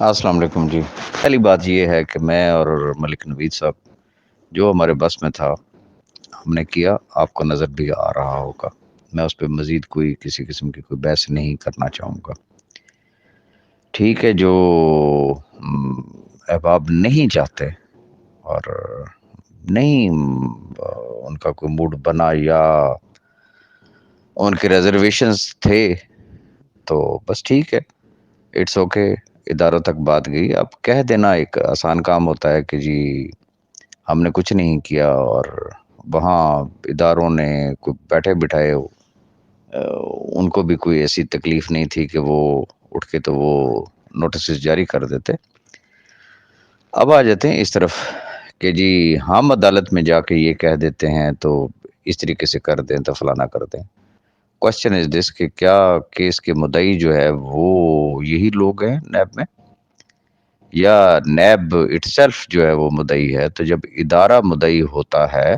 السلام علیکم جی۔ پہلی بات یہ ہے کہ میں اور ملک نوید صاحب جو ہمارے بس میں تھا ہم نے کیا، آپ کو نظر بھی آ رہا ہوگا۔ میں اس پہ مزید کوئی کسی قسم کی کوئی بحث نہیں کرنا چاہوں گا۔ ٹھیک ہے، جو احباب نہیں چاہتے اور نہیں ان کا کوئی موڈ بنا یا ان کے ریزرویشنز تھے تو بس ٹھیک ہے، اٹس اوکے، اداروں تک بات گئی۔ اب کہہ دینا ایک آسان کام ہوتا ہے کہ جی ہم نے کچھ نہیں کیا، اور وہاں اداروں نے کوئی بیٹھے بٹھائے ان کو بھی کوئی ایسی تکلیف نہیں تھی کہ وہ اٹھ کے تو وہ نوٹسز جاری کر دیتے۔ اب آ جاتے ہیں اس طرف کہ جی ہم عدالت میں جا کے یہ کہہ دیتے ہیں تو اس طریقے سے کر دیں تو فلانا کر دیں۔ کوشچن از دس کہ کیا کیس کے مدعی جو ہے وہ یہی لوگ ہیں نیب میں، یا نیب اٹ سیلف جو ہے وہ مدعی ہے؟ تو جب ادارہ مدعی ہوتا ہے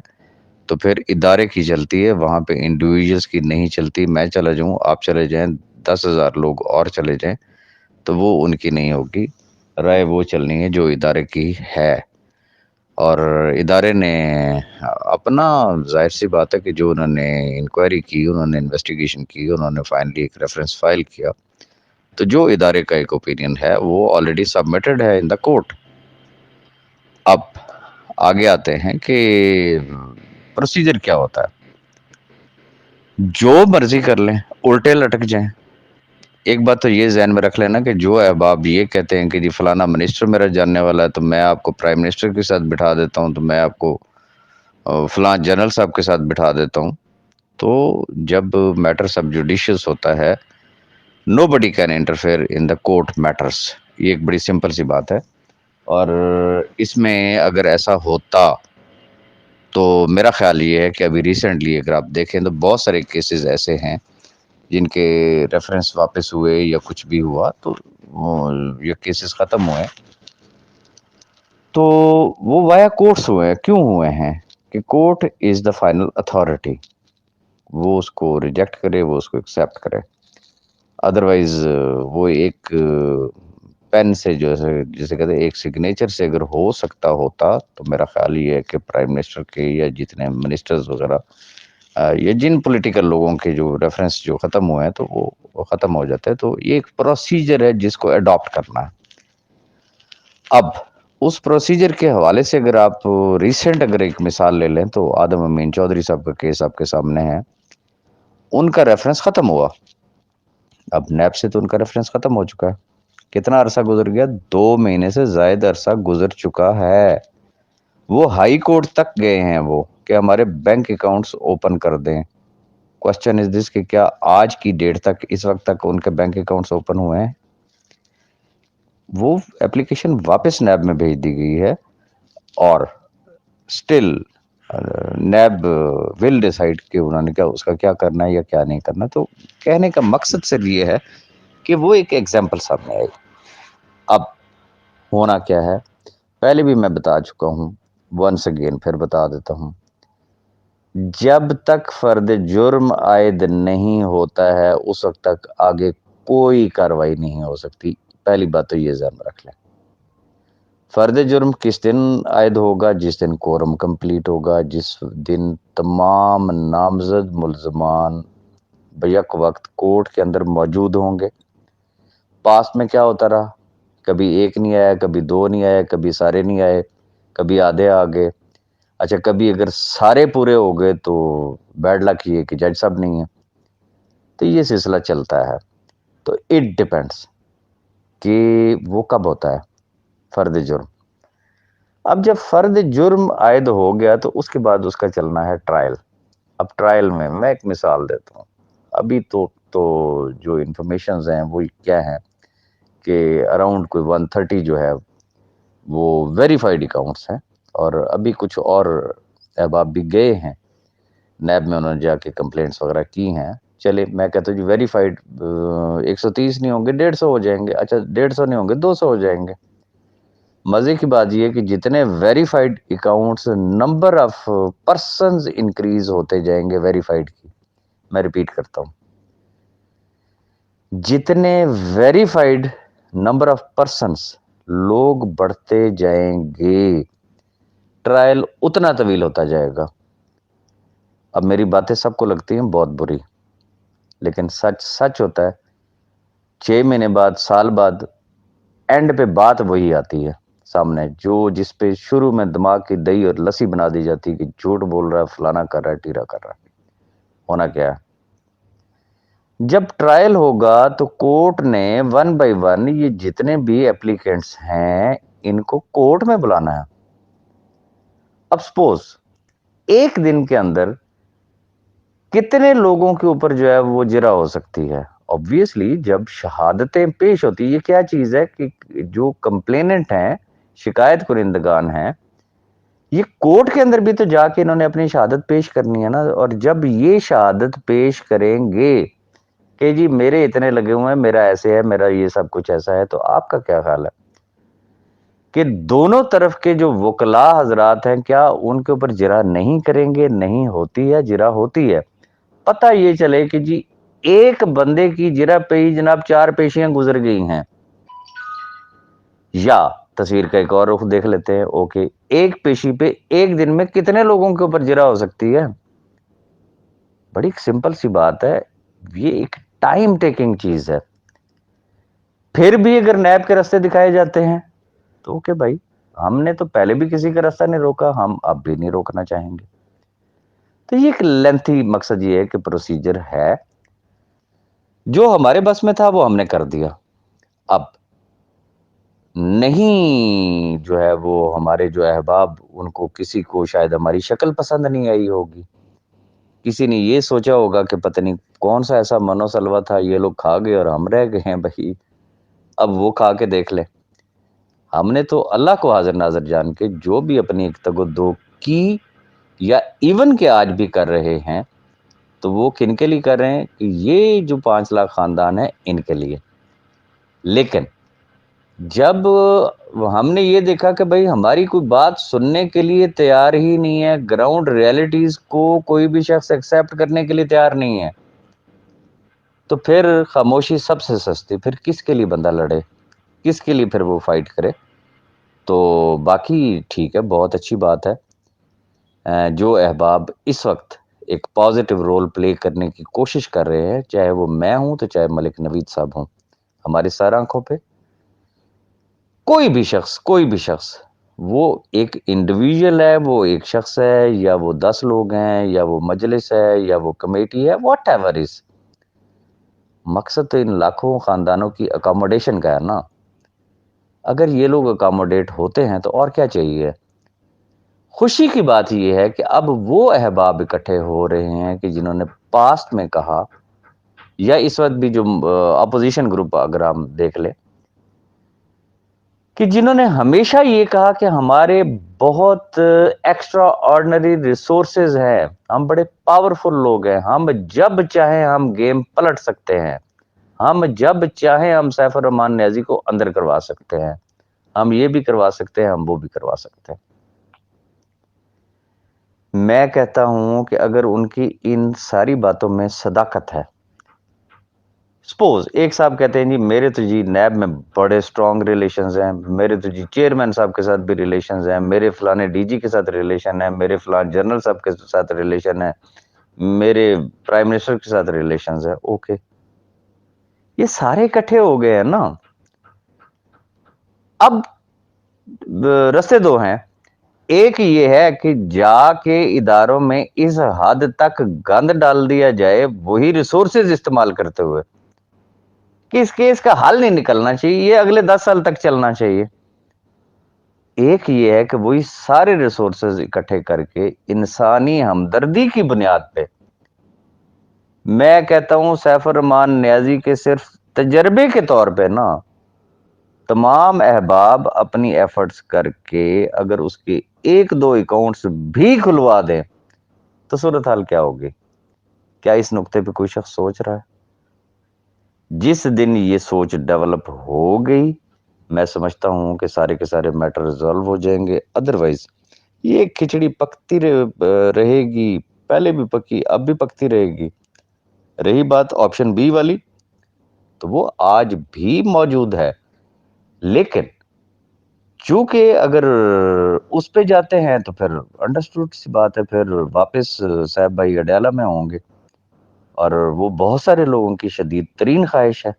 تو پھر ادارے کی چلتی ہے، وہاں پہ انڈیویجلس کی نہیں چلتی۔ میں چلا جاؤں، آپ چلے جائیں، 10,000 لوگ اور چلے جائیں تو وہ ان کی نہیں ہوگی، رائے وہ چلنی ہے جو ادارے کی ہے۔ اور ادارے نے اپنا، ظاہر سی بات ہے کہ جو انہوں نے انکوائری کی، انہوں نے انویسٹیگیشن کی، انہوں نے فائنلی ایک ریفرنس فائل کیا، تو جو ادارے کا ایک اوپینین ہے وہ آلریڈی سبمٹڈ ہے ان دا کورٹ۔ اب آگے آتے ہیں کہ پروسیجر کیا ہوتا ہے۔ جو مرضی کر لیں، الٹے لٹک جائیں۔ ایک بات تو یہ ذہن میں رکھ لینا کہ جو احباب یہ کہتے ہیں کہ جی فلانا منسٹر میرا جاننے والا ہے تو میں آپ کو پرائم منسٹر کے ساتھ بٹھا دیتا ہوں، تو میں آپ کو فلاں جنرل صاحب کے ساتھ بٹھا دیتا ہوں، تو جب میٹر سب جوڈیشیس ہوتا ہے، nobody can interfere in the court matters. یہ ایک بڑی سمپل سی بات ہے، اور اس میں اگر ایسا ہوتا تو میرا خیال یہ ہے کہ ابھی ریسنٹلی اگر آپ دیکھیں تو بہت سارے کیسز ایسے ہیں جن کے ریفرنس واپس ہوئے یا کچھ بھی ہوا تو یہ کیسز ختم ہوئے تو وہ وایا کورٹس ہوئے ہیں۔ کیوں ہوئے ہیں؟ کہ court is the final authority, وہ اس کو ریجیکٹ کرے، وہ اس کو ایکسیپٹ کرے۔ ادروائز وہ ایک پین سے جو ہے جسے کہتے ہیں ایک سگنیچر سے اگر ہو سکتا ہوتا تو میرا خیال یہ ہے کہ پرائم منسٹر کے یا جتنے منسٹرز وغیرہ یا جن پولیٹیکل لوگوں کے جو ریفرنس جو ختم ہوئے ہیں تو وہ ختم ہو جاتے ہیں۔ تو یہ ایک پروسیجر ہے جس کو اڈاپٹ کرنا ہے۔ اب اس پروسیجر کے حوالے سے اگر آپ ریسنٹ اگر ایک مثال لے لیں تو آدم امین چودھری صاحب کا کیس آپ کے سامنے ہے، ان کا ریفرنس ختم ہوا۔ اب نیب سے تو ان کا ریفرنس ختم ہو چکا ہے۔ کتنا عرصہ گزر گیا؟ 2 مہینے سے زائد عرصہ گزر چکا ہے۔ وہ ہائی کورٹ تک گئے ہیں وہ کہ ہمارے بینک اکاؤنٹس اوپن کر دیں۔ کوشچن از دس کہ کیا آج کی ڈیٹ تک، اس وقت تک ان کے بینک اکاؤنٹس اوپن ہوئے ہیں؟ وہ اپلیکیشن واپس نیب میں بھیج دی گئی ہے، اور سٹل نیب ول ڈیسائیڈ کہ انہوں نے کیا اس کا کیا کرنا ہے یا کیا نہیں کرنا۔ تو کہنے کا مقصد صرف یہ ہے کہ وہ ایک ایگزامپل سامنے آئی۔ اب ہونا کیا ہے، پہلے بھی میں بتا چکا ہوں، ونس اگین پھر بتا دیتا ہوں، جب تک فرد جرم عائد نہیں ہوتا ہے اس وقت تک آگے کوئی کاروائی نہیں ہو سکتی۔ پہلی بات تو یہ ذہن میں رکھ لیں۔ فرد جرم کس دن عائد ہوگا؟ جس دن کورم کمپلیٹ ہوگا، جس دن تمام نامزد ملزمان بیک وقت کورٹ کے اندر موجود ہوں گے۔ پاسٹ میں کیا ہوتا رہا؟ کبھی ایک نہیں آیا، کبھی 2 نہیں آئے، کبھی سارے نہیں آئے، کبھی آدھے آ گئے۔ اچھا، کبھی اگر سارے پورے ہو گئے تو بیڈ لک یہ کہ جج صاحب نہیں ہے۔ تو یہ سلسلہ چلتا ہے۔ تو اٹ ڈیپینڈس کہ وہ کب ہوتا ہے فرد جرم۔ اب جب فرد جرم عائد ہو گیا تو اس کے بعد اس کا چلنا ہے ٹرائل۔ اب ٹرائل میں ایک مثال دیتا ہوں۔ ابھی تو جو انفارمیشنز ہیں وہ کیا ہیں کہ اراؤنڈ کوئی 130 جو ہے وہ ویریفائڈ اکاؤنٹس ہیں، اور ابھی کچھ اور احباب بھی گئے ہیں نیب میں، انہوں نے جا کے کمپلینٹس وغیرہ کی ہیں۔ چلے میں کہتا ہوں جی ویریفائڈ 130 نہیں ہوں گے، 150 ہو جائیں گے۔ اچھا 150 نہیں ہوں گے، 200 ہو جائیں گے۔ مزے کی بات یہ کہ جتنے verified accounts, number of persons increase ہوتے جائیں گے ویریفائڈ کی۔ میں ریپیٹ کرتا ہوں، جتنے ویریفائڈ نمبر آف پرسنس، لوگ بڑھتے جائیں گے، ٹرائل اتنا طویل ہوتا جائے گا. اب میری باتیں سب کو لگتی ہیں بہت بری، لیکن سچ سچ ہوتا ہے. 6 مہینے بعد، سال بعد، اینڈ پہ بات وہی آتی ہے سامنے، جس پہ شروع میں دماغ کی دہی اور لسی بنا دی جاتی ہے کہ جھوٹ بول رہا ہے، فلانا کر رہا ہے، ٹیرا کر رہا ہے. ہونا کیا ہے؟ جب ٹرائل ہوگا تو کورٹ نے 1 بائی 1 یہ جتنے بھی اپلیکینٹس ہیں ان کو کورٹ میں بلانا ہے. اب سپوز ایک دن کے اندر کتنے لوگوں کے اوپر جو ہے وہ جرا ہو سکتی ہے؟ obviously جب شہادتیں پیش ہوتی، یہ کیا چیز ہے کہ جو کمپلیننٹ ہیں، شکایت کنندگان ہیں، یہ کورٹ کے اندر بھی تو جا کے انہوں نے اپنی شہادت پیش کرنی ہے نا. اور جب یہ شہادت پیش کریں گے کہ جی میرے اتنے لگے ہوئے ہیں، میرا ایسے ہے، میرا یہ سب کچھ ایسا ہے، تو آپ کا کیا خیال ہے کہ دونوں طرف کے جو وکلا حضرات ہیں کیا ان کے اوپر جرا نہیں کریں گے؟ نہیں ہوتی ہے، جرا ہوتی ہے. پتہ یہ چلے کہ جی ایک بندے کی جرا پہ ہی جناب 4 پیشیاں گزر گئی ہیں. یا تصویر کا ایک اور رخ دیکھ لیتے ہیں. اوکے، ایک پیشی پہ ایک دن میں کتنے لوگوں کے اوپر جرا ہو سکتی ہے؟ بڑی سمپل سی بات ہے، یہ ایک ٹائم ٹیکنگ چیز ہے. پھر بھی اگر نیب کے راستے دکھائے جاتے ہیں تو اوکے بھائی، ہم نے تو پہلے بھی کسی کا راستہ نہیں روکا، ہم اب بھی نہیں روکنا چاہیں گے. تو یہ ایک لینتھی مقصد یہ ہے کہ پروسیجر ہے، جو ہمارے بس میں تھا وہ ہم نے کر دیا. اب نہیں جو ہے وہ ہمارے جو احباب، ان کو کسی کو شاید ہماری شکل پسند نہیں آئی ہوگی، کسی نے یہ سوچا ہوگا کہ پتہ نہیں کون سا ایسا منو سلوا تھا، یہ لوگ کھا گئے اور ہم رہ گئے ہیں. بھائی اب وہ کھا کے دیکھ لیں. ہم نے تو اللہ کو حاضر ناظر جان کے جو بھی اپنی ایک تگ و دو کی یا ایون کے آج بھی کر رہے ہیں، تو وہ کن کے لیے کر رہے ہیں کہ یہ جو 5 لاکھ خاندان ہیں ان کے لیے. لیکن جب ہم نے یہ دیکھا کہ بھائی ہماری کوئی بات سننے کے لیے تیار ہی نہیں ہے، گراؤنڈ ریئلٹیز کو کوئی بھی شخص ایکسیپٹ کرنے کے لیے تیار نہیں ہے، تو پھر خاموشی سب سے سستی. پھر کس کے لیے بندہ لڑے، کس کے لیے پھر وہ فائٹ کرے؟ تو باقی ٹھیک ہے، بہت اچھی بات ہے. جو احباب اس وقت ایک پازیٹیو رول پلے کرنے کی کوشش کر رہے ہیں، چاہے وہ میں ہوں تو چاہے ملک نوید صاحب ہوں، ہماری سر آنکھوں پہ کوئی بھی شخص وہ ایک انڈیویجول ہے، وہ ایک شخص ہے، یا وہ 10 لوگ ہیں، یا وہ مجلس ہے، یا وہ کمیٹی ہے، واٹ ایور از، مقصد تو ان لاکھوں خاندانوں کی اکاموڈیشن کا ہے نا. اگر یہ لوگ اکاموڈیٹ ہوتے ہیں تو اور کیا چاہیے. خوشی کی بات یہ ہے کہ اب وہ احباب اکٹھے ہو رہے ہیں کہ جنہوں نے پاسٹ میں کہا، یا اس وقت بھی جو اپوزیشن گروپ اگر ہم دیکھ لیں، کہ جنہوں نے ہمیشہ یہ کہا کہ ہمارے بہت ایکسٹرا آرڈنری ریسورسز ہیں، ہم بڑے پاورفل لوگ ہیں، ہم جب چاہیں ہم گیم پلٹ سکتے ہیں، ہم جب چاہیں ہم سیف الرحمان نیازی کو اندر کروا سکتے ہیں، ہم یہ بھی کروا سکتے ہیں، ہم وہ بھی کروا سکتے ہیں. میں کہتا ہوں کہ اگر ان کی ان ساری باتوں میں صداقت ہے، سپوز ایک صاحب کہتے ہیں جی میرے تو جی نیب میں بڑے سٹرونگ ریلیشنز ہیں، میرے تو جی چیئرمین صاحب کے ساتھ بھی ریلیشنز ہیں، میرے فلانے ڈی جی کے ساتھ ریلیشن ہے، میرے فلان جنرل صاحب کے ساتھ ریلیشن ہے، میرے پرائم منسٹر کے ساتھ ریلیشنز ہے. اوکے، یہ سارے اکٹھے ہو گئے ہیں نا. اب رستے دو ہیں. ایک یہ ہے کہ جا کے اداروں میں اس حد تک گند ڈال دیا جائے، وہی ریسورسز استعمال کرتے ہوئے، کہ اس کیس کا حل نہیں نکلنا چاہیے، یہ اگلے 10 سال تک چلنا چاہیے. ایک یہ ہے کہ وہی سارے ریسورسز اکٹھے کر کے انسانی ہمدردی کی بنیاد پہ، میں کہتا ہوں سیف الرحمان نیازی کے صرف تجربے کے طور پہ نا، تمام احباب اپنی ایفرٹس کر کے اگر اس کے 1-2 اکاؤنٹس بھی کھلوا دیں تو صورتحال کیا ہوگی؟ کیا اس نقطے پہ کوئی شخص سوچ رہا ہے؟ جس دن یہ سوچ ڈیولپ ہو گئی، میں سمجھتا ہوں کہ سارے کے سارے میٹر ریزالو ہو جائیں گے. ادروائز یہ کھچڑی پکتی رہے گی، پہلے بھی پکی، اب بھی پکتی رہے گی. رہی بات آپشن بی والی، تو وہ آج بھی موجود ہے. لیکن چونکہ اگر اس پہ جاتے ہیں تو پھر انڈرسٹوڈ سی بات ہے، پھر واپس صاحب بھائی اڈیالہ میں ہوں گے، اور وہ بہت سارے لوگوں کی شدید ترین خواہش ہے،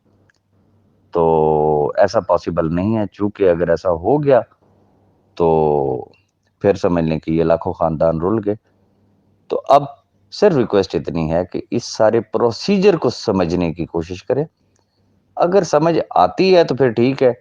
تو ایسا پاسبل نہیں ہے۔ چونکہ اگر ایسا ہو گیا تو پھر سمجھ لیں کہ یہ لاکھوں خاندان رول گئے۔ تو اب صرف ریکویسٹ اتنی ہے کہ اس سارے پروسیجر کو سمجھنے کی کوشش کریں، اگر سمجھ آتی ہے تو پھر ٹھیک ہے،